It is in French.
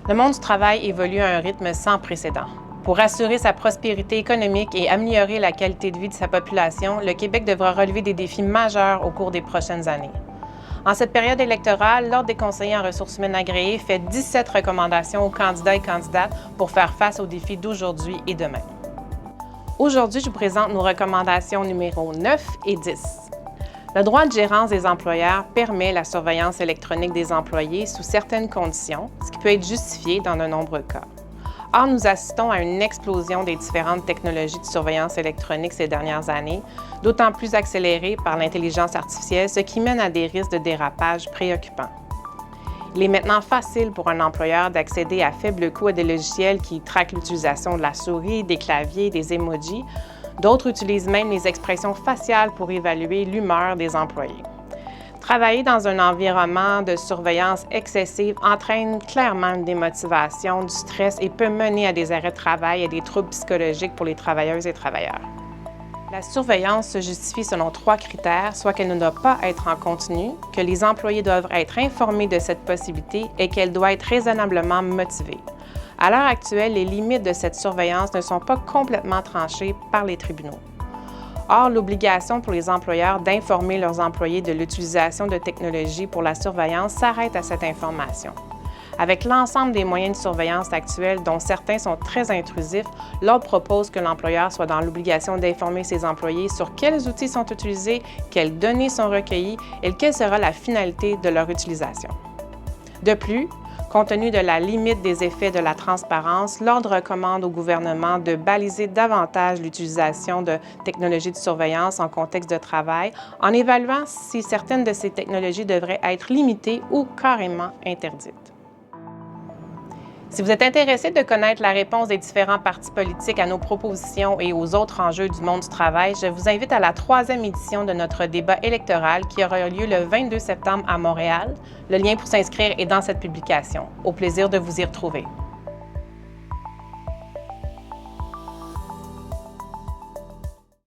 Le monde du travail évolue à un rythme sans précédent. Pour assurer sa prospérité économique et améliorer la qualité de vie de sa population, le Québec devra relever des défis majeurs au cours des prochaines années. En cette période électorale, l'Ordre des conseillers en ressources humaines agréées fait 17 recommandations aux candidats et candidates pour faire face aux défis d'aujourd'hui et demain. Aujourd'hui, je vous présente nos recommandations numéros 9 et 10. Le droit de gérance des employeurs permet la surveillance électronique des employés sous certaines conditions, ce qui peut être justifié dans de nombreux cas. Or, nous assistons à une explosion des différentes technologies de surveillance électronique ces dernières années, d'autant plus accélérées par l'intelligence artificielle, ce qui mène à des risques de dérapage préoccupants. Il est maintenant facile pour un employeur d'accéder à faible coût à des logiciels qui traquent l'utilisation de la souris, des claviers, des emojis. D'autres utilisent même les expressions faciales pour évaluer l'humeur des employés. Travailler dans un environnement de surveillance excessive entraîne clairement une démotivation, du stress et peut mener à des arrêts de travail et des troubles psychologiques pour les travailleuses et travailleurs. La surveillance se justifie selon 3 critères, soit qu'elle ne doit pas être en continu, que les employés doivent être informés de cette possibilité et qu'elle doit être raisonnablement motivée. À l'heure actuelle, les limites de cette surveillance ne sont pas complètement tranchées par les tribunaux. Or, l'obligation pour les employeurs d'informer leurs employés de l'utilisation de technologies pour la surveillance s'arrête à cette information. Avec l'ensemble des moyens de surveillance actuels, dont certains sont très intrusifs, l'Ordre propose que l'employeur soit dans l'obligation d'informer ses employés sur quels outils sont utilisés, quelles données sont recueillies et quelle sera la finalité de leur utilisation. De plus, compte tenu de la limite des effets de la transparence, l'Ordre recommande au gouvernement de baliser davantage l'utilisation de technologies de surveillance en contexte de travail en évaluant si certaines de ces technologies devraient être limitées ou carrément interdites. Si vous êtes intéressé de connaître la réponse des différents partis politiques à nos propositions et aux autres enjeux du monde du travail, je vous invite à la 3e édition de notre débat électoral qui aura lieu le 22 septembre à Montréal. Le lien pour s'inscrire est dans cette publication. Au plaisir de vous y retrouver.